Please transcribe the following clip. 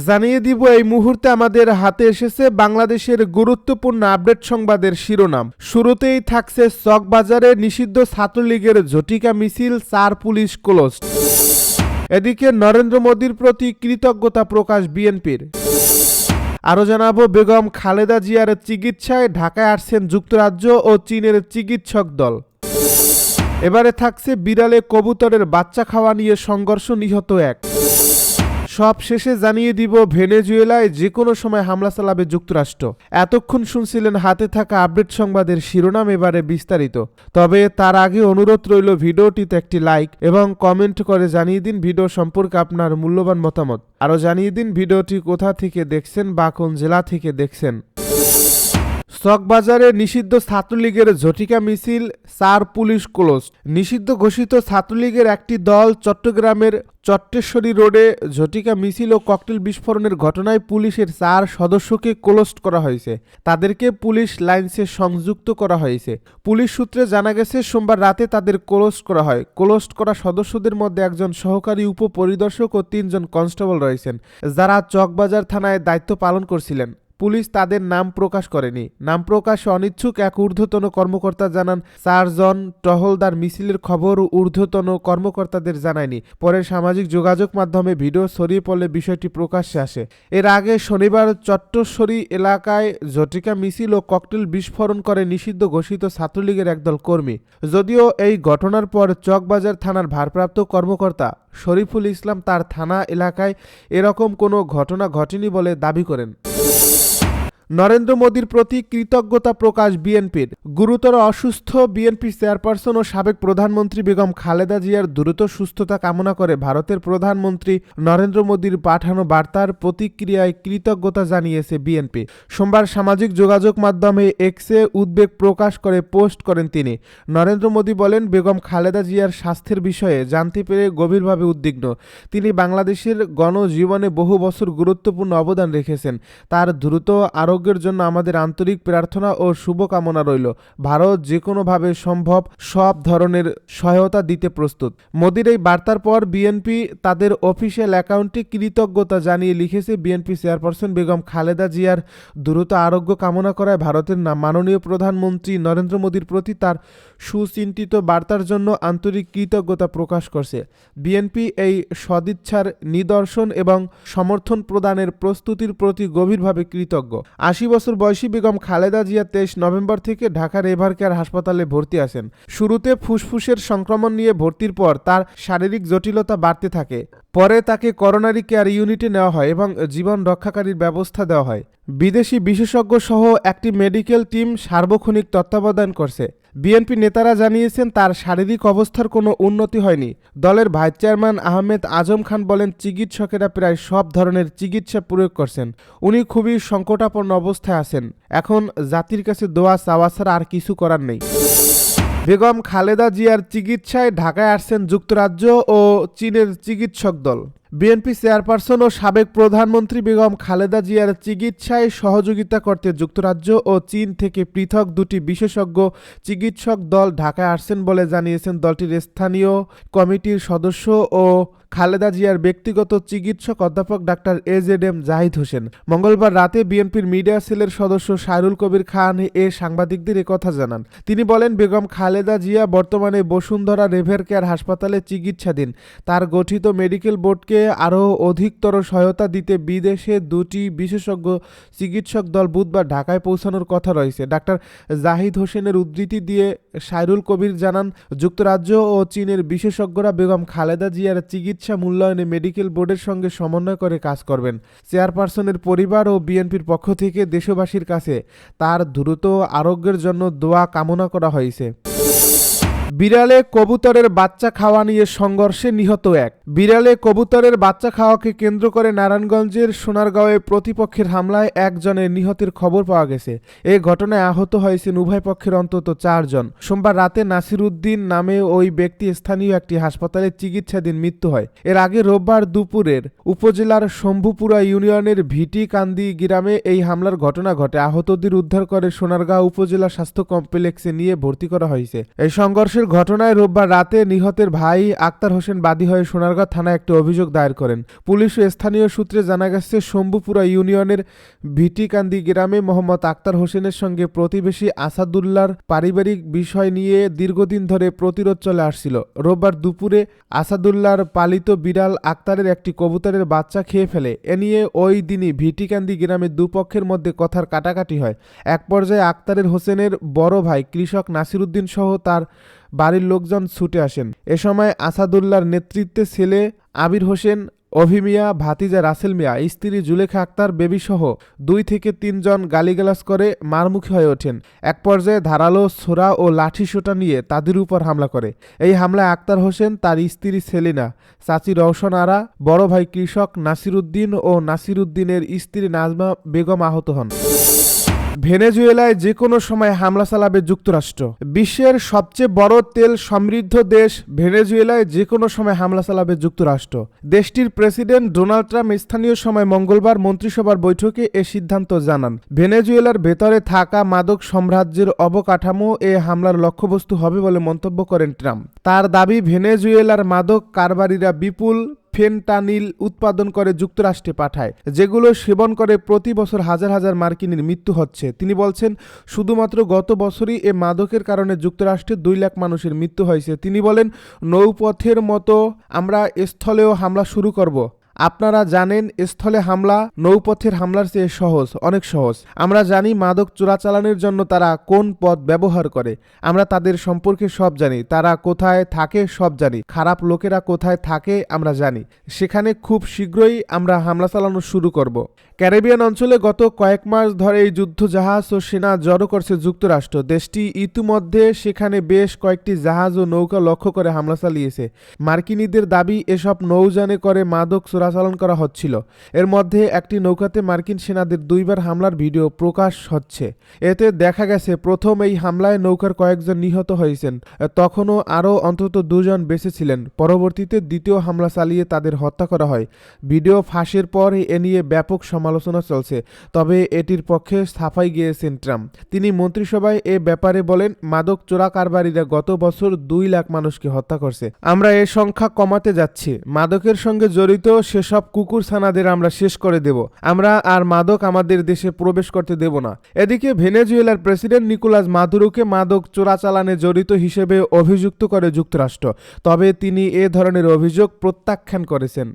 জানিয়ে দিব এই মুহূর্তে আমাদের হাতে এসেছে বাংলাদেশের গুরুত্বপূর্ণ আপডেট সংবাদের শিরোনাম। শুরুতেই থাকছে চকবাজারে নিষিদ্ধ ছাত্রলীগের ঝটিকা মিছিল, 4 পুলিশ ক্লোজড। এদিকে নরেন্দ্র মোদীর প্রতি কৃতজ্ঞতা প্রকাশ বিএনপির। আরও জানাবো বেগম খালেদা জিয়ার চিকিৎসায় ঢাকায় আসছেন যুক্তরাজ্য ও চীনের চিকিৎসক দল। এবারে থাকছে বিড়ালে কবুতরের বাচ্চা খাওয়া নিয়ে সংঘর্ষ, নিহত 1। সব শেষে জানিয়ে দিব ভেনেজুয়েলায় যে কোনো সময় হামলা চালাবে যুক্তরাষ্ট্র। এতক্ষণ শুনছিলেন হাতে থাকা আপডেট সংবাদের শিরোনাম, এবারে বিস্তারিত। তবে তার আগে অনুরোধ রইল ভিডিওটিতে একটি লাইক এবং কমেন্ট করে জানিয়ে দিন ভিডিও সম্পর্কে আপনার মূল্যবান মতামত। আরও জানিয়ে দিন ভিডিওটি কোথা থেকে দেখছেন বা কোন জেলা থেকে দেখছেন। চকবাজারে নিষিদ্ধ ছাত্রলীগের ঝটিকা মিছিল, 4 পুলিশ ক্লোজড। নিষিদ্ধ ঘোষিত ছাত্রলীগের একটি দল চট্টগ্রামের চট্টেশ্বরী রোডে ঝটিকা মিছিল ও ককটেল বিস্ফোরণের ঘটনায় পুলিশের 4 সদস্যকে ক্লোজড করা হয়েছে। তাদেরকে পুলিশ লাইন্সে সংযুক্ত করা হয়েছে। পুলিশ সূত্রে জানা গেছে সোমবার রাতে তাদের ক্লোজড করা হয়। ক্লোজড করা সদস্যদের মধ্যে একজন সহকারী উপপরিদর্শক ও 3 জন কনস্টেবল রয়েছেন, যারা চকবাজার থানায় দায়িত্ব পালন করছিলেন। পুলিশ তাদের নাম প্রকাশ করেনি। নাম প্রকাশে অনিচ্ছুক এক ঊর্ধ্বতন কর্মকর্তা জানান, 4 জন টহলদার মিছিলের খবর ঊর্ধ্বতন কর্মকর্তাদের জানায়নি। পরে সামাজিক যোগাযোগ মাধ্যমে ভিডিও ছড়িয়ে পড়লে বিষয়টি প্রকাশ্যে আসে। এর আগে শনিবার চট্টশ্বরী এলাকায় ঝটিকা মিছিল ও ককটেল বিস্ফোরণ করে নিষিদ্ধ ঘোষিত ছাত্রলীগের একদল কর্মী। যদিও এই ঘটনার পর চকবাজার থানার ভারপ্রাপ্ত কর্মকর্তা শরীফুল ইসলাম তার থানা এলাকায় এরকম কোনো ঘটনা ঘটেনি বলে দাবি করেন। নরেন্দ্র মোদীর প্রতি কৃতজ্ঞতা প্রকাশ বিএনপির। গুরুতর অসুস্থ বিএনপি চেয়ারপারসন ও সাবেক প্রধানমন্ত্রী বেগম খালেদা জিয়ার দ্রুত সুস্থতা কামনা করে ভারতের প্রধানমন্ত্রী নরেন্দ্র মোদীর পাঠানো বার্তার প্রতিক্রিয়ায় কৃতজ্ঞতা জানিয়েছে বিএনপি। সোমবার সামাজিক যোগাযোগ মাধ্যমে এক্সে উদ্বেগ প্রকাশ করে পোস্ট করেন তিনি। নরেন্দ্র মোদী বলেন, বেগম খালেদা জিয়ার স্বাস্থ্যের বিষয়ে জানতে পেরে গভীরভাবে উদ্বিগ্ন। তিনি বাংলাদেশের গণজীবনে বহু বছর গুরুত্বপূর্ণ অবদান রেখেছেন। তার দ্রুত আরোগ্যের জন্য আমাদের আন্তরিক প্রার্থনা ও শুভকামনা রইল। ভারত যে কোনোভাবে সম্ভব সব ধরনের সহায়তা দিতে প্রস্তুত। মোদির এই বার্তার পর বিএনপি তাদের অফিসিয়াল অ্যাকাউন্টে কৃতজ্ঞতা জানিয়ে লিখেছে, বিএনপি চেয়ারপারসন বেগম খালেদা জিয়ার দ্রুত আরোগ্য কামনা করায় ভারতের মাননীয় প্রধানমন্ত্রী নরেন্দ্র মোদীর প্রতি তার সুচিন্তিত বার্তার জন্য আন্তরিক কৃতজ্ঞতা প্রকাশ করছে। বিএনপি এই সদিচ্ছার নিদর্শন এবং সমর্থন প্রদানের প্রস্তুতির প্রতি গভীরভাবে কৃতজ্ঞ। 80 বছর বয়সী বেগম খালেদা জিয়া 23 নভেম্বর থেকে ঢাকার এভার কেয়ার হাসপাতালে ভর্তি আছেন। শুরুতে ফুসফুসের সংক্রমণ নিয়ে ভর্তির পর তার শারীরিক জটিলতা বাড়তে থাকে। পরে তাকে করোনারি কেয়ার ইউনিটে নেওয়া হয় এবং জীবন রক্ষাকারীর ব্যবস্থা দেওয়া হয়। বিদেশি বিশেষজ্ঞ সহ একটি মেডিকেল টিম সার্বক্ষণিক তত্ত্বাবধান করছে। বিএনপি নেতারা জানিয়েছেন, তার শারীরিক অবস্থার কোনো উন্নতি হয়নি। দলের ভাইস চেয়ারম্যান আহমেদ আজম খান বলেন, চিকিৎসকেরা প্রায় সব ধরনের চিকিৎসা প্রয়োগ করছেন। উনি খুবই সংকটাপন্ন অবস্থায় আছেন। এখন জাতির কাছে দোয়া চাওয়া ছাড়া আর কিছু করার নেই। বেগম খালেদা জিয়ার চিকিৎসায় ঢাকায় আসছেন যুক্তরাজ্য ও চীনের চিকিৎসক দল। বিএনপি চেয়ারপারসন ও সাবেক প্রধানমন্ত্রী বেগম খালেদা জিয়ার চিকিৎসায় সহযোগিতা করতে যুক্তরাজ্য ও চীন থেকে পৃথক 2টি বিশেষজ্ঞ চিকিৎসক দল ঢাকায় আসছেন বলে জানিয়েছেন দলটির স্থানীয় কমিটির সদস্য ও খালেদা জিয়ার ব্যক্তিগত চিকিৎসক অধ্যাপক ডাক্তার এজেডএম জাহিদ হোসেন। মঙ্গলবার রাতে বিএনপির মিডিয়া সেলের সদস্য সাইরুল কবির খান সাংবাদিকদের একথা জানান। তিনি বলেন, বেগম খালেদা জিয়া বর্তমানে বসুন্ধরা এভার কেয়ার হাসপাতালে চিকিৎসাধীন। তার গঠিত মেডিকেল বোর্ডকে আরও অধিকতর সহায়তা দিতে বিদেশে 2টি বিশেষজ্ঞ চিকিৎসক দল বুধবার ঢাকায় পৌঁছানোর কথা রয়েছে। ডাক্তার জাহিদ হোসেনের উদ্ধৃতি দিয়ে সাইরুল কবির জানান, যুক্তরাজ্য ও চীনের বিশেষজ্ঞরা বেগম খালেদা জিয়ার চিকিৎসা মূল্যায়নে মেডিকেল বোর্ডের সঙ্গে সমন্বয় করে কাজ করবেন। চেয়ারপারসনের পরিবার ও বিএনপির পক্ষ থেকে দেশবাসীর কাছে তার দ্রুত আরোগ্যের জন্য দোয়া কামনা করা হয়েছে। বিড়ালে কবুতরের বাচ্চা খাওয়া নিয়ে সংঘর্ষে নিহত 1। বিড়ালে কবুতরের বাচ্চা খাওয়াকে কেন্দ্র করে নারায়ণগঞ্জের সোনারগাঁওয়ে প্রতিপক্ষের হামলায় 1 জনের নিহতের খবর পাওয়া গেছে। এই ঘটনায় আহত হয়েছেন উভয় পক্ষের অন্তত 4 জন। সোমবার রাতে নাসির উদ্দিন নামে ওই ব্যক্তি স্থানীয় একটি হাসপাতালে চিকিৎসাধীন মৃত্যু হয়। এর আগে রোববার দুপুরের উপজেলার শম্ভুপুরা ইউনিয়নের ভিটিকান্দি গ্রামে এই হামলার ঘটনা ঘটে। আহতদের উদ্ধার করে সোনারগাঁও উপজেলা স্বাস্থ্য কমপ্লেক্সে নিয়ে ভর্তি করা হয়েছে। এই সংঘর্ষের ঘটনায় রোববার রাতে নিহতের ভাই আক্তার হোসেন বাদী হয়ে সোনারগাঁও সোনারগাঁ থানায় একটি অভিযোগ দায়ের করেন। পুলিশ ও স্থানীয় সূত্রে জানা গেছে, শম্ভুপুরা ইউনিয়নের ভিটিকান্দি গ্রামে মোহাম্মদ আক্তার হোসেনের সঙ্গে প্রতিবেশী আসাদুল্লাহর পারিবারিক বিষয় নিয়ে দীর্ঘদিন ধরে প্রতিরোধ চলে আসছিল। রোববার দুপুরে আসাদুল্লাহর পালিত বিড়াল আক্তারের একটি কবুতরের বাচ্চা খেয়ে ফেলে। এ নিয়ে ওই দিনই ভিটিকান্দি গ্রামে দুপক্ষের মধ্যে কথার কাটাকাটি হয়। এক পর্যায়ে আক্তারের হোসেনের বড় ভাই কৃষক নাসিরউদ্দিন সহ তার বাড়ির লোকজন ছুটে আসেন। এ সময় আসাদুল্লাহর নেতৃত্বে ছেলে আবির হোসেন, অভি মিয়া, ভাতিজা রাসেল মিয়া, স্ত্রী জুলেখা আক্তার বেবি সহ 2 থেকে 3 জন গালিগালাজ করে মারমুখী হয়ে ওঠেন। এক পর্যায়ে ধারালো ছোরা ও লাঠি সোঁটা নিয়ে তাদের উপর হামলা করে। এই হামলায় আক্তার হোসেন, তার স্ত্রী সেলিনা, চাচি রওশন আরা, বড় ভাই কৃষক নাসিরউদ্দিন ও নাসিরউদ্দিনের স্ত্রী নাজমা বেগম আহত হন। ভেনেজুয়েলায় যে কোনো সময় হামলা চালাবে যুক্তরাষ্ট্র। বিশ্বের সবচেয়ে বড় তেল সমৃদ্ধ দেশ ভেনেজুয়েলায় যে কোনো সময় হামলা চালাবে যুক্তরাষ্ট্র। দেশটির প্রেসিডেন্ট ডোনাল্ড ট্রাম্প স্থানীয় সময় মঙ্গলবার মন্ত্রিসভার বৈঠকে এ সিদ্ধান্ত জানান। ভেনেজুয়েলার ভেতরে থাকা মাদক সাম্রাজ্যের অবকাঠামো এ হামলার লক্ষ্যবস্তু হবে বলে মন্তব্য করেন ট্রাম্প। তার দাবি, ভেনেজুয়েলার মাদক কারবারিরা বিপুল ফেনটানিল উৎপাদন করে যুক্তরাষ্ট্রে পাঠায়, যেগুলো সেবন করে প্রতি বছর হাজার হাজার মার্কিনের মৃত্যু হচ্ছে। তিনি বলছেন, শুধুমাত্র গত বছরই এ মাদকের কারণে যুক্তরাষ্ট্রে 2 লাখ মানুষের মৃত্যু হয়েছে। তিনি বলেন, নৌপথের মতো আমরা স্থলেও হামলা শুরু করব। আপনারা জানেন, স্থলে হামলা নৌপথের হামলার চেয়ে সহজ, অনেক সহজ। আমরা জানি মাদক চোরাচালানের জন্য তারা কোন পথ ব্যবহার করে। আমরা তাদের সম্পর্কে সব জানি। তারা কোথায় থাকে সব জানি। খারাপ লোকেরা কোথায় থাকে আমরা জানি। সেখানে খুব শীঘ্রই আমরা হামলা চালানো শুরু করব। ক্যারিবিয়ান অঞ্চলে গত কয়েক মাস ধরে এই যুদ্ধজাহাজ ও সেনা জড়ো করছে যুক্তরাষ্ট্র। দেশটি ইতিমধ্যে সেখানে বেশ কয়েকটি জাহাজ ও নৌকা লক্ষ্য করে হামলা চালিয়েছে। মার্কিনীদের দাবি, এসব নৌযানে করে মাদক চোরাচালান করা হচ্ছিল। এর মধ্যে একটি নৌকাতে মার্কিন সেনাদের 2 বার হামলার ভিডিও প্রকাশ হচ্ছে। এতে দেখা গেছে, প্রথম এই হামলায় নৌকার কয়েকজন নিহত হয়েছেন। তখনও আরও অন্তত 2 জন বেঁচে ছিলেন। পরবর্তীতে দ্বিতীয় হামলা চালিয়ে তাদের হত্যা করা হয়। ভিডিও ফাঁসের পর এ নিয়ে ব্যাপক সমালোচনা চলছে। তবে এটির পক্ষে সাফাই গিয়েছেন ট্রাম্প। তিনি মন্ত্রিসভায় এ ব্যাপারে বলেন, মাদক চোরা কারবারিরা গত বছর 2 লাখ মানুষকে হত্যা করছে। আমরা এ সংখ্যা কমাতে যাচ্ছি। মাদকের সঙ্গে জড়িত সেসব কুকুরছানাদের আমরা শেষ করে দেব। আমরা আর মাদক আমাদের দেশে প্রবেশ করতে দেব না। এদিকে ভেনেজুয়েলার প্রেসিডেন্ট নিকোলাস মাদুরোকে মাদক চোরাচালানে জড়িত হিসেবে অভিযুক্ত করে যুক্তরাষ্ট্র। তবে তিনি এ ধরনের অভিযোগ প্রত্যাখ্যান করেছেন।